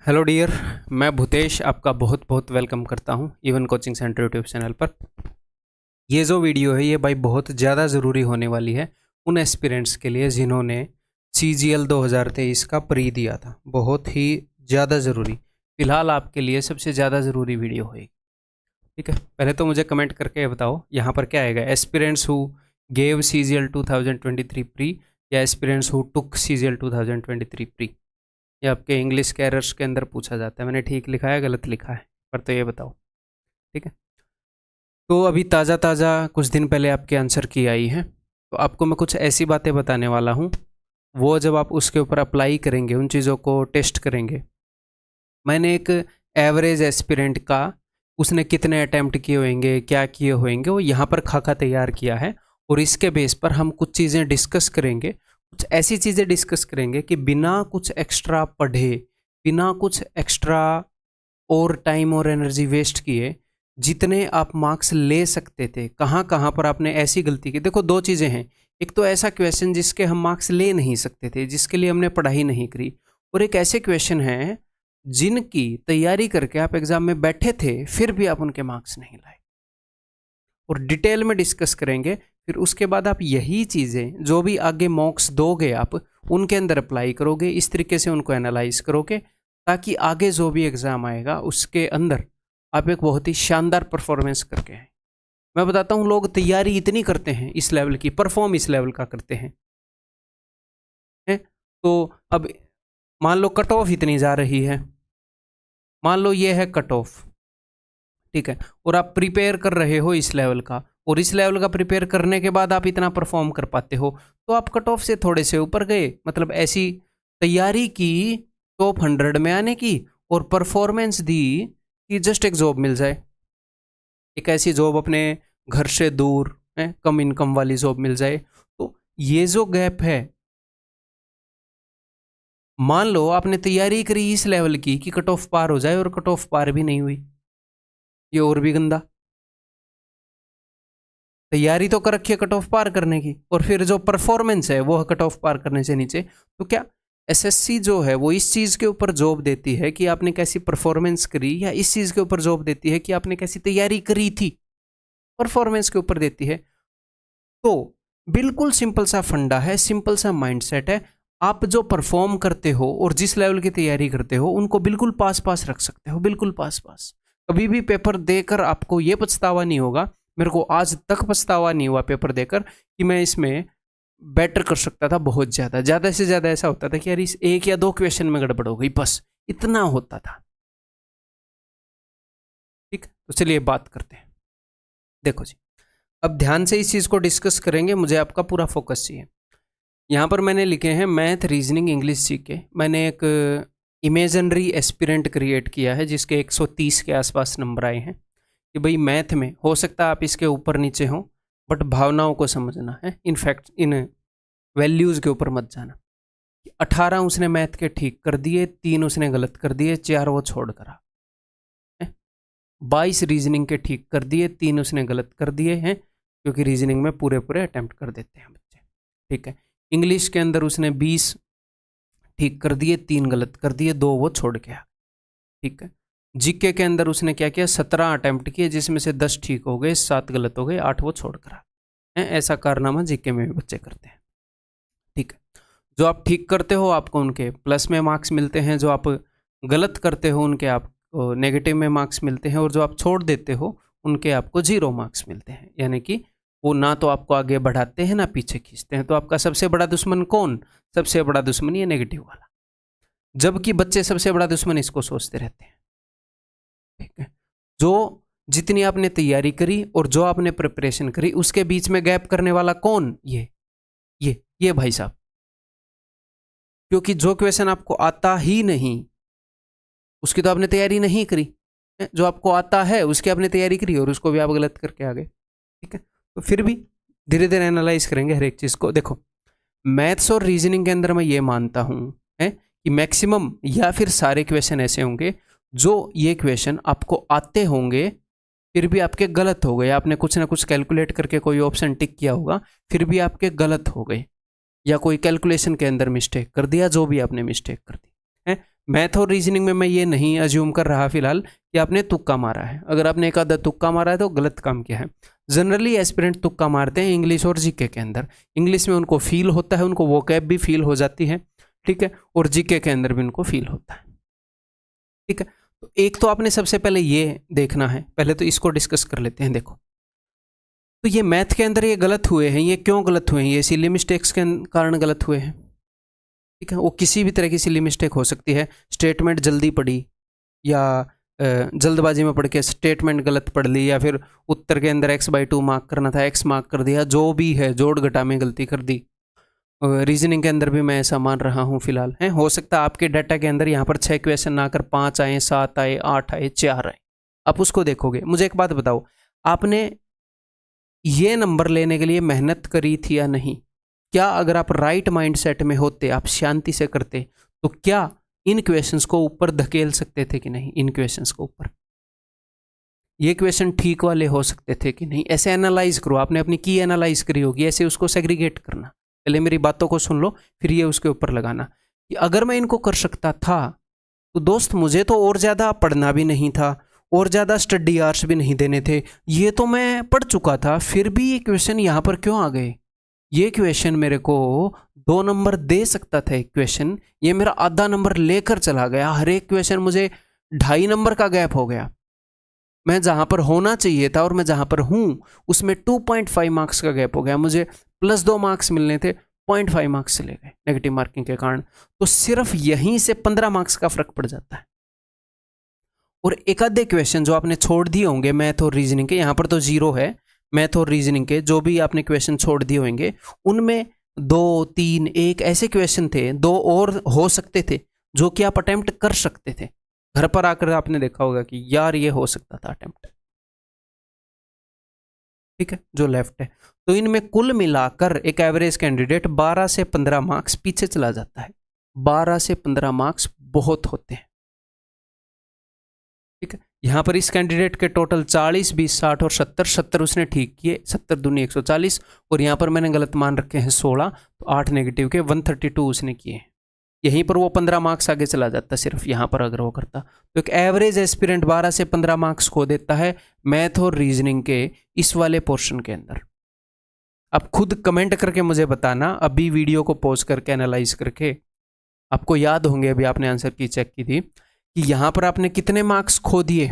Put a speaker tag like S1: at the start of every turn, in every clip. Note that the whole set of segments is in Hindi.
S1: हेलो डियर, मैं भूतेश आपका बहुत बहुत वेलकम करता हूं even coaching centre YouTube channel पर। ये जो वीडियो है ये भाई बहुत ज़्यादा ज़रूरी होने वाली है उन एस्पिरेंट्स के लिए जिन्होंने CGL 2023 का प्री दिया था। बहुत ही ज़्यादा ज़रूरी, फिलहाल आपके लिए सबसे ज़्यादा ज़रूरी वीडियो होगी। ठीक है, पहले तो मुझे कमेंट करके बताओ यहाँ पर क्या आएगा, aspirants who gave CGL 2023 pre या aspirants who took CGL 2023 pre. ये आपके इंग्लिश के एरर्स के अंदर पूछा जाता है। मैंने ठीक लिखा है गलत लिखा है, पर तो ये बताओ। ठीक है, तो अभी ताज़ा ताज़ा कुछ दिन पहले आपके आंसर की आई है, तो आपको मैं कुछ ऐसी बातें बताने वाला हूँ, वो जब आप उसके ऊपर अप्लाई करेंगे, उन चीज़ों को टेस्ट करेंगे। मैंने एक एवरेज एस्पिरेंट का उसने कितने अटैम्प्ट किए होंगे, क्या किए होंगे, वो यहाँ पर खाका तैयार किया है और इसके बेस पर हम कुछ चीज़ें डिस्कस करेंगे। कुछ ऐसी चीज़ें डिस्कस करेंगे कि बिना कुछ एक्स्ट्रा पढ़े, बिना कुछ एक्स्ट्रा और टाइम और एनर्जी वेस्ट किए जितने आप मार्क्स ले सकते थे, कहाँ कहाँ पर आपने ऐसी गलती की। देखो, दो चीज़ें हैं, एक तो ऐसा क्वेश्चन जिसके हम मार्क्स ले नहीं सकते थे, जिसके लिए हमने पढ़ाई नहीं करी, और एक ऐसे क्वेश्चन हैं जिनकी तैयारी करके आप एग्जाम में बैठे थे फिर भी आप उनके मार्क्स नहीं लाए। और डिटेल में डिस्कस करेंगे। फिर उसके बाद आप यही चीज़ें जो भी आगे मॉक्स दोगे आप उनके अंदर अप्लाई करोगे, इस तरीके से उनको एनालाइज करोगे, ताकि आगे जो भी एग्ज़ाम आएगा उसके अंदर आप एक बहुत ही शानदार परफॉर्मेंस करके आए। मैं बताता हूँ, लोग तैयारी इतनी करते हैं इस लेवल की, परफॉर्म इस लेवल का करते हैं, तो अब मान लो कट ऑफ इतनी जा रही है, मान लो ये है कट ऑफ, ठीक है, और आप प्रिपेयर कर रहे हो इस लेवल का, और इस लेवल का प्रिपेयर करने के बाद आप इतना परफॉर्म कर पाते हो, तो आप कट ऑफ से थोड़े से ऊपर गए। मतलब ऐसी तैयारी की टॉप 100 में आने की, और परफॉर्मेंस दी कि जस्ट एक जॉब मिल जाए, एक ऐसी जॉब अपने घर से दूर है, कम इनकम वाली जॉब मिल जाए। तो ये जो गैप है, मान लो आपने तैयारी करी इस लेवल की कि कट ऑफ पार हो जाए, और कट ऑफ पार भी नहीं हुई, ये और भी गंदा। तैयारी तो कर रखी है कट ऑफ पार करने की, और फिर जो परफॉर्मेंस है वो कट ऑफ पार करने से नीचे। तो क्या SSC जो है वो इस चीज़ के ऊपर जॉब देती है कि आपने कैसी परफॉर्मेंस करी, या इस चीज़ के ऊपर जॉब देती है कि आपने कैसी तैयारी करी थी? परफॉर्मेंस के ऊपर देती है। तो बिल्कुल सिंपल सा फंडा है, सिंपल सा माइंडसेट है। आप जो परफॉर्म करते हो और जिस लेवल की तैयारी करते हो उनको बिल्कुल पास पास रख सकते हो, बिल्कुल पास पास। कभी भी पेपर देकर आपको ये पछतावा नहीं होगा, मेरे को आज तक पछतावा नहीं हुआ पेपर देकर कि मैं इसमें बेटर कर सकता था बहुत ज़्यादा। ज़्यादा से ज़्यादा ऐसा होता था कि यार इस एक या दो क्वेश्चन में गड़बड़ हो गई, बस इतना होता था। ठीक, तो चलिए बात करते हैं। देखो जी, अब ध्यान से इस चीज़ को डिस्कस करेंगे, मुझे आपका पूरा फोकस चाहिए। यहाँ पर मैंने लिखे हैं मैथ, रीजनिंग, इंग्लिश सीख के मैंने एक इमेजनरी एस्पिरेंट क्रिएट किया है जिसके 130 के आसपास नंबर आए हैं। कि भाई मैथ में हो सकता है आप इसके ऊपर नीचे हो, बट भावनाओं को समझना है, इनफैक्ट इन वैल्यूज़ के ऊपर मत जाना। 18 उसने मैथ के ठीक कर दिए, 3 उसने गलत कर दिए, 4 वो छोड़ करा। 22 रीजनिंग के ठीक कर दिए, 3 उसने गलत कर दिए हैं, क्योंकि रीजनिंग में पूरे पूरे अटैम्प्ट कर देते हैं बच्चे। ठीक है, इंग्लिश के अंदर उसने 20 ठीक कर दिए, 3 गलत कर दिए, 2 वो छोड़ के आ। ठीक है, जीके के अंदर उसने क्या किया, 17 अटैम्प्ट किए, जिसमें से 10 ठीक हो गए, 7 गलत हो गए, 8 वो छोड़ कर आ। ऐसा कारनामा जीके में भी बच्चे करते हैं। ठीक है, जो आप ठीक करते हो आपको उनके प्लस में मार्क्स मिलते हैं, जो आप गलत करते हो उनके आप नेगेटिव में मार्क्स मिलते हैं, और जो आप छोड़ देते हो उनके आपको 0 मार्क्स मिलते हैं। यानी कि वो ना तो आपको आगे बढ़ाते हैं ना पीछे खींचते हैं। तो आपका सबसे बड़ा दुश्मन कौन? सबसे बड़ा दुश्मन ये नेगेटिव वाला, जबकि बच्चे सबसे बड़ा दुश्मन इसको सोचते रहते हैं। ठीक है, जो जितनी आपने तैयारी करी और जो आपने प्रिपरेशन करी उसके बीच में गैप करने वाला कौन? ये भाई साहब। क्योंकि जो क्वेश्चन आपको आता ही नहीं उसकी तो आपने तैयारी नहीं करी, जो आपको आता है उसकी आपने तैयारी करी और उसको भी आप गलत करके आ गए। ठीक है, तो फिर भी धीरे धीरे एनालाइज करेंगे हर एक चीज़ को। देखो, मैथ्स और रीजनिंग के अंदर मैं ये मानता हूँ कि मैक्सिमम या फिर सारे क्वेश्चन ऐसे होंगे जो ये क्वेश्चन आपको आते होंगे फिर भी आपके गलत हो गए। आपने कुछ ना कुछ कैलकुलेट करके कोई ऑप्शन टिक किया होगा, फिर भी आपके गलत हो गए, या कोई कैलकुलेशन के अंदर मिस्टेक कर दिया, जो भी आपने मिस्टेक कर दी है। मैथ और रीजनिंग में मैं ये नहीं अज्यूम कर रहा फिलहाल कि आपने तुक्का मारा है। अगर आपने एक आधा तुक्का मारा है तो गलत काम किया है। जनरली एस्पिरेंट तुक्का मारते हैं इंग्लिश और जीके के अंदर। इंग्लिश में उनको फील होता है, उनको वोकैब भी फील हो जाती है, ठीक है, और जीके के अंदर भी उनको फील होता है, ठीक है। तो एक तो आपने सबसे पहले ये देखना है, पहले तो इसको डिस्कस कर लेते हैं। देखो, तो ये मैथ के अंदर ये गलत हुए हैं, ये क्यों गलत हुए हैं? ये सिली मिस्टेक्स के कारण गलत हुए हैं, ठीक है। वो किसी भी तरह की सिली मिस्टेक हो सकती है, स्टेटमेंट जल्दी पढ़ी या जल्दबाजी में पढ़ के स्टेटमेंट गलत पढ़ ली, या फिर उत्तर के अंदर x/2 मार्क करना था, x मार्क कर दिया, जो भी है जोड़ घटा में गलती कर दी। रीजनिंग के अंदर भी मैं ऐसा मान रहा हूँ फिलहाल है। हो सकता है आपके डाटा के अंदर यहाँ पर 6 क्वेश्चन ना आकर 5 आए, 7 आए, 8 आए, 4 आए, आप उसको देखोगे। मुझे एक बात बताओ, आपने ये नंबर लेने के लिए मेहनत करी थी या नहीं? क्या अगर आप राइट माइंडसेट में होते, आप शांति से करते, तो क्या इन क्वेश्चंस को ऊपर धकेल सकते थे कि नहीं? इन क्वेश्चंस को ऊपर, ये क्वेश्चन ठीक वाले हो सकते थे कि नहीं? ऐसे एनालाइज करो। आपने अपनी की एनालाइज करी होगी, ऐसे उसको सेग्रीगेट करना। पहले मेरी बातों को सुन लो, फिर ये उसके ऊपर लगाना कि अगर मैं इनको कर सकता था तो दोस्त मुझे तो और ज़्यादा पढ़ना भी नहीं था, और ज़्यादा स्टडी आवर्स भी नहीं देने थे, ये तो मैं पढ़ चुका था, फिर भी ये क्वेश्चन यहाँ पर क्यों आ गए? ये क्वेश्चन मेरे को 2 नंबर दे सकता था एक क्वेश्चन, ये मेरा आधा नंबर लेकर चला गया। हर एक क्वेश्चन मुझे 2.5 नंबर का गैप हो गया। मैं जहाँ पर होना चाहिए था और मैं जहाँ पर हूँ उसमें 2.5 मार्क्स का गैप हो गया। मुझे +2 मार्क्स मिलने थे, 0.5 मार्क्स चले गए नेगेटिव मार्किंग के कारण। तो सिर्फ यहीं से 15 मार्क्स का फर्क पड़ जाता है। और एक आधे क्वेश्चन जो आपने छोड़ दिए होंगे मैथ और रीजनिंग के, यहाँ पर तो 0 है, मैथ और रीजनिंग के जो भी आपने क्वेश्चन छोड़ दिए होंगे उनमें 2, 3, 1 ऐसे क्वेश्चन थे, 2 और हो सकते थे जो कि आप अटेम्प्ट कर सकते थे। घर पर आकर आपने देखा होगा कि यार ये हो सकता था अटेम्प्ट, ठीक है, जो लेफ्ट है। तो इनमें कुल मिलाकर एक एवरेज कैंडिडेट 12 से 15 मार्क्स पीछे चला जाता है। 12 से 15 मार्क्स बहुत होते हैं, ठीक है। यहाँ पर इस कैंडिडेट के टोटल 40, 20, 60 और 70। 70 उसने ठीक किए, 70 दूनी 140, और यहाँ पर मैंने गलत मान रखे हैं 16, तो 8 नेगेटिव के 132 उसने किए। यहीं पर वो 15 मार्क्स आगे चला जाता सिर्फ यहाँ पर अगर वो करता। तो एक एवरेज एस्पिरेंट 12 से 15 मार्क्स खो देता है मैथ और रीजनिंग के इस वाले पोर्शन के अंदर। आप खुद कमेंट करके मुझे बताना, अभी वीडियो को पॉज करके एनालाइज करके, आपको याद होंगे अभी आपने आंसर की चेक की थी कि यहाँ पर आपने कितने मार्क्स खो दिए।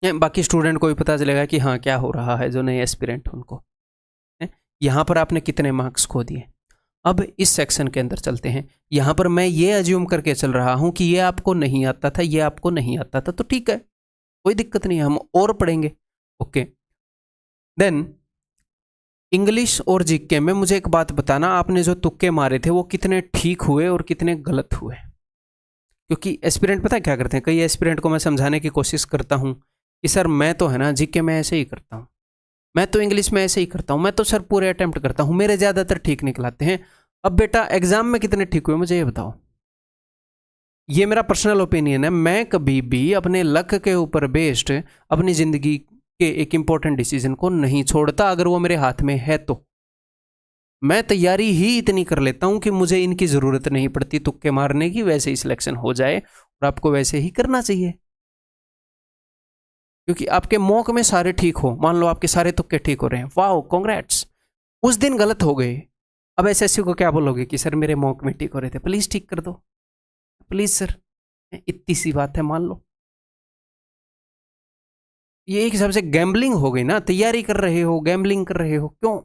S1: बाकी स्टूडेंट को भी पता चलेगा कि हाँ क्या हो रहा है, जो नए एस्पिरेंट उनको। यहाँ पर आपने कितने मार्क्स खो दिए। अब इस सेक्शन के अंदर चलते हैं। यहाँ पर मैं ये अज्यूम करके चल रहा हूँ कि ये आपको नहीं आता था, ये आपको नहीं आता था, तो ठीक है, कोई दिक्कत नहीं है, हम और पढ़ेंगे। ओके, देन इंग्लिश और जीके में मुझे एक बात बताना, आपने जो तुक्के मारे थे वो कितने ठीक हुए और कितने गलत हुए? क्योंकि एस्पिरेंट पता है क्या करते हैं, कई एस्पिरेंट को मैं समझाने की कोशिश करता हूँ कि सर मैं तो है ना जीके में ऐसे ही करता हूँ, मैं तो इंग्लिश में ऐसे ही करता हूँ, मैं तो सर पूरे अटेम्प्ट करता हूँ, मेरे ज़्यादातर ठीक निकलाते हैं। अब बेटा एग्जाम में कितने ठीक हुए मुझे ये बताओ। ये मेरा पर्सनल ओपिनियन है, मैं कभी भी अपने लक के ऊपर बेस्ड अपनी ज़िंदगी के एक इंपॉर्टेंट डिसीजन को नहीं छोड़ता। अगर वो मेरे हाथ में है तो मैं तैयारी ही इतनी कर लेता हूँ कि मुझे इनकी ज़रूरत नहीं पड़ती तुक्के मारने की, वैसे ही सिलेक्शन हो जाए, और आपको वैसे ही करना चाहिए। क्योंकि आपके मॉक में सारे ठीक हो, मान लो आपके सारे तुक्के ठीक हो रहे हैं, वाओ कांग्रेट्स। उस दिन गलत हो गए, अब एसएससी को क्या बोलोगे कि सर मेरे मॉक में ठीक हो रहे थे, प्लीज़ ठीक कर दो, प्लीज़ सर, इतनी सी बात है, मान लो। ये एक हिसाब से गैम्बलिंग हो गई ना, तैयारी कर रहे हो, गैम्बलिंग कर रहे हो, क्यों?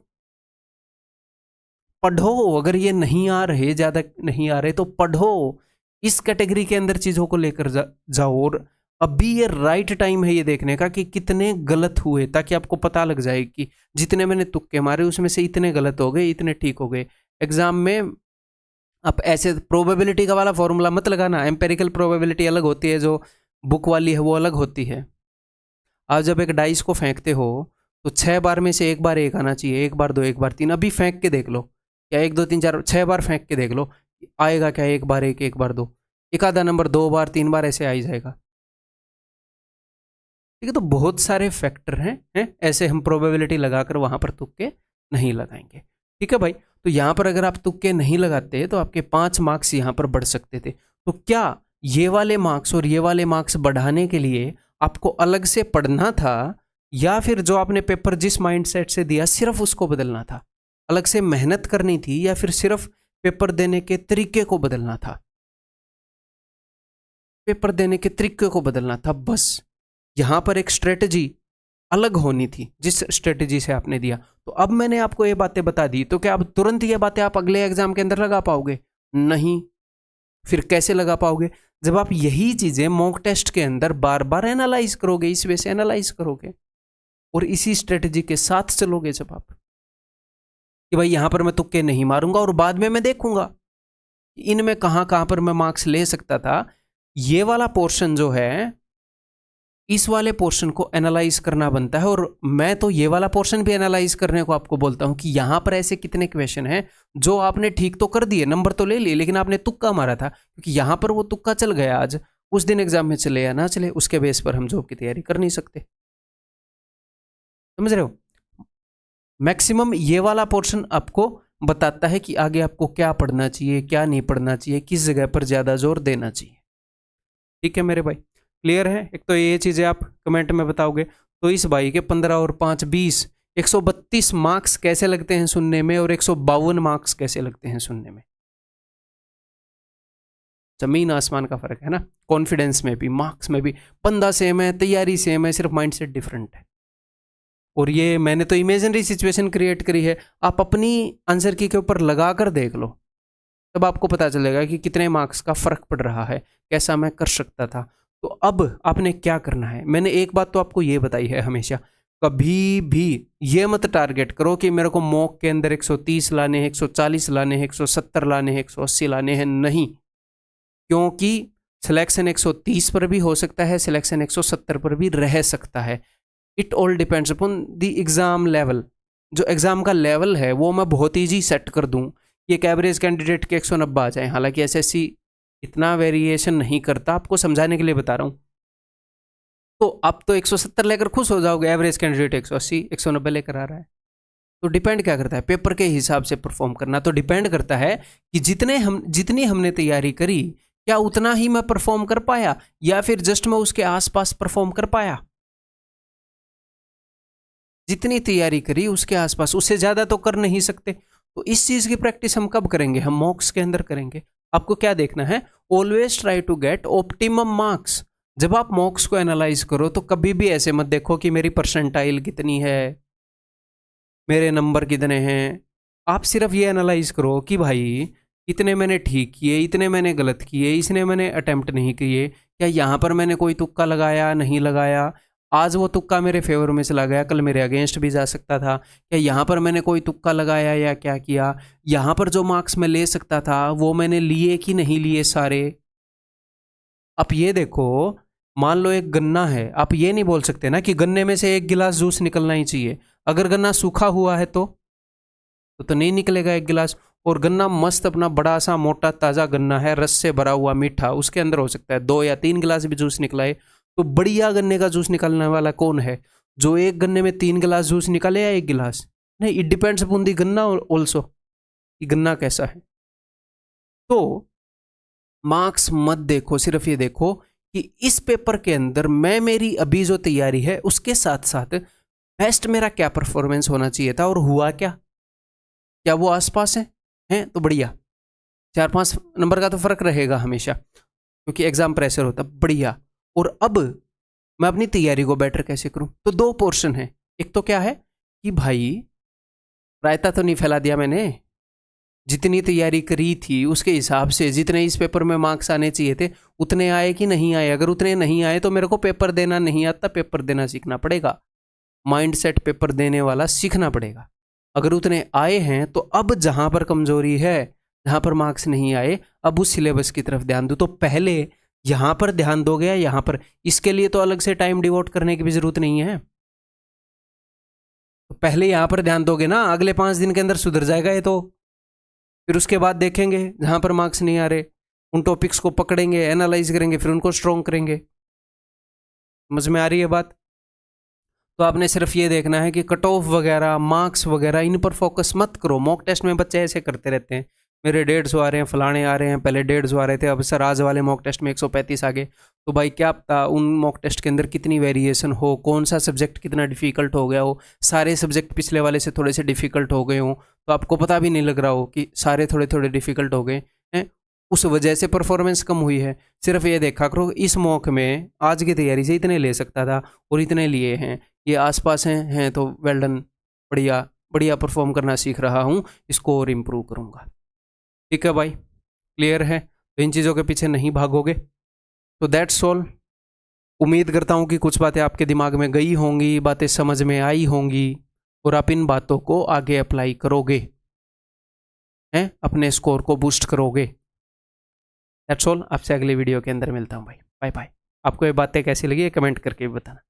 S1: पढ़ो, अगर ये नहीं आ रहे, ज़्यादा नहीं आ रहे तो पढ़ो, इस कैटेगरी के अंदर चीज़ों को लेकर जाओ। और अभी ये राइट टाइम है ये देखने का कि कितने गलत हुए, ताकि आपको पता लग जाए कि जितने मैंने तुक्के मारे उसमें से इतने गलत हो गए, इतने ठीक हो गए। एग्जाम में आप ऐसे प्रोबेबिलिटी का वाला फॉर्मूला मत लगाना, एम्पेरिकल प्रोबेबिलिटी अलग होती है, जो बुक वाली है वो अलग होती है। आप जब एक डाइस को फेंकते हो तो 6 बार में से 1 बार 1 आना चाहिए, 1 बार 2, 1 बार 3। अभी फेंक के देख लो, क्या 1, 2, 3, 4, 6 बार फेंक के देख लो, आएगा क्या? 1 बार 1, 1 बार 2, एक आधा नंबर 2 बार 3 बार ऐसे आ ही जाएगा, ठीक है। तो बहुत सारे फैक्टर हैं ऐसे हम प्रोबेबिलिटी लगाकर वहां पर तुक्के नहीं लगाएंगे, ठीक है भाई। तो यहाँ पर अगर आप तुक्के नहीं लगाते तो आपके 5 मार्क्स यहाँ पर बढ़ सकते थे। तो क्या ये वाले मार्क्स और ये वाले मार्क्स बढ़ाने के लिए आपको अलग से पढ़ना था, या फिर जो आपने पेपर जिस माइंडसेट से दिया सिर्फ उसको बदलना था? अलग से मेहनत करनी थी या फिर सिर्फ पेपर देने के तरीके को बदलना था? पेपर देने के तरीके को बदलना था बस। यहाँ पर एक स्ट्रेटजी अलग होनी थी जिस स्ट्रेटजी से आपने दिया। तो अब मैंने आपको ये बातें बता दी, तो क्या अब तुरंत ये बातें आप अगले एग्जाम के अंदर लगा पाओगे? नहीं। फिर कैसे लगा पाओगे? जब आप यही चीजें मॉक टेस्ट के अंदर बार बार एनालाइज करोगे, इस वे से एनालाइज करोगे और इसी स्ट्रेटजी के साथ चलोगे, जब आप कि भाई यहां पर मैं तुक्के नहीं मारूंगा और बाद में मैं देखूंगा इनमें कहां कहां पर मैं मार्क्स ले सकता था। ये वाला पोर्शन जो है, इस वाले पोर्शन को एनालाइज करना बनता है। और मैं तो ये वाला पोर्शन भी एनालाइज करने को आपको बोलता हूं कि यहां पर ऐसे कितने क्वेश्चन हैं जो आपने ठीक तो कर दिए, नंबर तो ले लिए, लेकिन आपने तुक्का मारा था, क्योंकि यहां पर वो तुक्का चल गया। आज उस दिन एग्जाम में चले या ना चले, उसके बेस पर हम जॉब की तैयारी कर नहीं सकते। समझ रहे हो? मैक्सिमम ये वाला पोर्शन आपको बताता है कि आगे आपको क्या पढ़ना चाहिए, क्या नहीं पढ़ना चाहिए, किस जगह पर ज्यादा जोर देना चाहिए। ठीक है मेरे भाई, क्लियर है? एक तो ये चीजें आप कमेंट में बताओगे। तो इस भाई के 15 और 5 20 132 मार्क्स कैसे लगते हैं सुनने में, और 152 मार्क्स कैसे लगते हैं सुनने में? जमीन आसमान का फर्क है ना। कॉन्फिडेंस में भी, मार्क्स में भी। पंदा सेम है, तैयारी सेम है, सिर्फ माइंडसेट डिफरेंट है। और ये मैंने तो इमेजिनरी सिचुएशन क्रिएट करी है, आप अपनी आंसर की के ऊपर लगा कर देख लो, तब आपको पता चलेगा कि कितने मार्क्स का फर्क पड़ रहा है, कैसा मैं कर सकता था। तो अब आपने क्या करना है? मैंने एक बात तो आपको ये बताई है, हमेशा कभी भी ये मत टारगेट करो कि मेरे को मॉक के अंदर 130 लाने हैं, 140 लाने हैं, 170 लाने हैं, 180 लाने हैं। नहीं, क्योंकि सिलेक्शन 130 पर भी हो सकता है, सिलेक्शन 170 पर भी रह सकता है। It all depends upon the exam level. जो एग्जाम का लेवल है वो मैं बहुत ईजी सेट कर दूं कि एक एवरेज कैंडिडेट के 190 आ जाए। हालांकि एसएससी इतना वेरिएशन नहीं करता, आपको समझाने के लिए बता रहा हूं। तो आप तो 170 लेकर खुश हो जाओगे, एवरेज कैंडिडेट 180 190 लेकर आ रहा है। तो डिपेंड क्या करता है? पेपर के हिसाब से परफॉर्म करना तो डिपेंड करता है कि जितनी हमने तैयारी करी, क्या उतना ही मैं परफॉर्म कर पाया, या फिर जस्ट मैं उसके आसपास परफॉर्म कर पाया। जितनी तैयारी करी उसके आसपास, उससे ज्यादा तो कर नहीं सकते। तो इस चीज की प्रैक्टिस हम कब करेंगे? हम मॉक्स के अंदर करेंगे। आपको क्या देखना है? Always try to get optimum marks. जब आप मॉक्स को एनालाइज करो तो कभी भी ऐसे मत देखो कि मेरी परसेंटाइल कितनी है, मेरे नंबर कितने हैं। आप सिर्फ ये एनालाइज करो कि भाई इतने मैंने ठीक किए, इतने मैंने गलत किए, इसने मैंने अटेम्प्ट नहीं किए, क्या यहाँ पर मैंने कोई तुक्का लगाया, नहीं लगाया। आज वो तुक्का मेरे फेवर में चला गया, कल मेरे अगेंस्ट भी जा सकता था। क्या यहाँ पर मैंने कोई तुक्का लगाया या क्या किया? यहाँ पर जो मार्क्स मैं ले सकता था वो मैंने लिए कि नहीं लिए सारे? आप ये देखो, मान लो एक गन्ना है, आप ये नहीं बोल सकते ना कि गन्ने में से एक गिलास जूस निकलना ही चाहिए। अगर गन्ना सूखा हुआ है तो नहीं निकलेगा एक गिलास। और गन्ना मस्त अपना बड़ा सा मोटा ताज़ा गन्ना है, रस से भरा हुआ मीठा, उसके अंदर हो सकता है 2 या 3 गिलास भी जूस निकलाए। तो बढ़िया गन्ने का जूस निकालने वाला कौन है? जो एक गन्ने में 3 गिलास जूस निकाले या 1 गिलास? नहीं, इट डिपेंड्स अपॉन दी गन्ना ऑल्सो, कि गन्ना कैसा है। तो मार्क्स मत देखो, सिर्फ ये देखो कि इस पेपर के अंदर मैं मेरी अभी जो तैयारी है उसके साथ साथ बेस्ट मेरा क्या परफॉर्मेंस होना चाहिए था, और हुआ क्या वो आसपास हैं तो बढ़िया। 4-5 नंबर का तो फर्क रहेगा हमेशा, क्योंकि एग्जाम प्रेशर होता है, बढ़िया। और अब मैं अपनी तैयारी को बेटर कैसे करूं? तो 2 पोर्शन है। एक तो क्या है कि भाई रायता तो नहीं फैला दिया मैंने, जितनी तैयारी करी थी उसके हिसाब से जितने इस पेपर में मार्क्स आने चाहिए थे उतने आए कि नहीं आए। अगर उतने नहीं आए तो मेरे को पेपर देना नहीं आता, पेपर देना सीखना पड़ेगा, माइंडसेट पेपर देने वाला सीखना पड़ेगा। अगर उतने आए हैं तो अब जहां पर कमजोरी है, जहां पर मार्क्स नहीं आए, अब उस सिलेबस की तरफ ध्यान दो। तो पहले यहां पर ध्यान दोगे या यहां पर? इसके लिए तो अलग से टाइम डिवोट करने की भी जरूरत नहीं है। तो पहले यहां पर ध्यान दोगे ना, अगले 5 दिन के अंदर सुधर जाएगा ये तो। फिर उसके बाद देखेंगे जहां पर मार्क्स नहीं आ रहे, उन टॉपिक्स को पकड़ेंगे, एनालाइज करेंगे, फिर उनको स्ट्रॉन्ग करेंगे। समझ में आ रही है बात? तो आपने सिर्फ ये देखना है कि कट ऑफ वगैरह, मार्क्स वगैरह, इन पर फोकस मत करो। मॉक टेस्ट में बच्चे ऐसे करते रहते हैं, मेरे 150 आ रहे हैं, फलाने आ रहे हैं, पहले 150 आ रहे थे, अब सर आज वाले मॉक टेस्ट में 135 आ गए। तो भाई क्या पता उन मॉक टेस्ट के अंदर कितनी वेरिएशन हो, कौन सा सब्जेक्ट कितना डिफिकल्ट हो गया हो, सारे सब्जेक्ट पिछले वाले से थोड़े से डिफिकल्ट हो गए हों, तो आपको पता भी नहीं लग रहा हो कि सारे थोड़े थोड़े डिफिकल्ट हो गए हैं, उस वजह से परफॉर्मेंस कम हुई है। सिर्फ ये देखा करो इस मॉक में आज की तैयारी से इतने ले सकता था और इतने लिए हैं, ये आसपास हैं तो वेल डन, बढ़िया बढ़िया परफॉर्म करना सीख रहा हूँ, इसको और इम्प्रूव करूँगा। ठीक है भाई, क्लियर है? तो इन चीज़ों के पीछे नहीं भागोगे। तो दैट्स ऑल। उम्मीद करता हूँ कि कुछ बातें आपके दिमाग में गई होंगी, बातें समझ में आई होंगी और आप इन बातों को आगे अप्लाई करोगे, हैं, अपने स्कोर को बूस्ट करोगे। That's all. आपसे अगले वीडियो के अंदर मिलता हूँ भाई। Bye bye. आपको ये बातें कैसी लगी कमेंट करके भी बताना।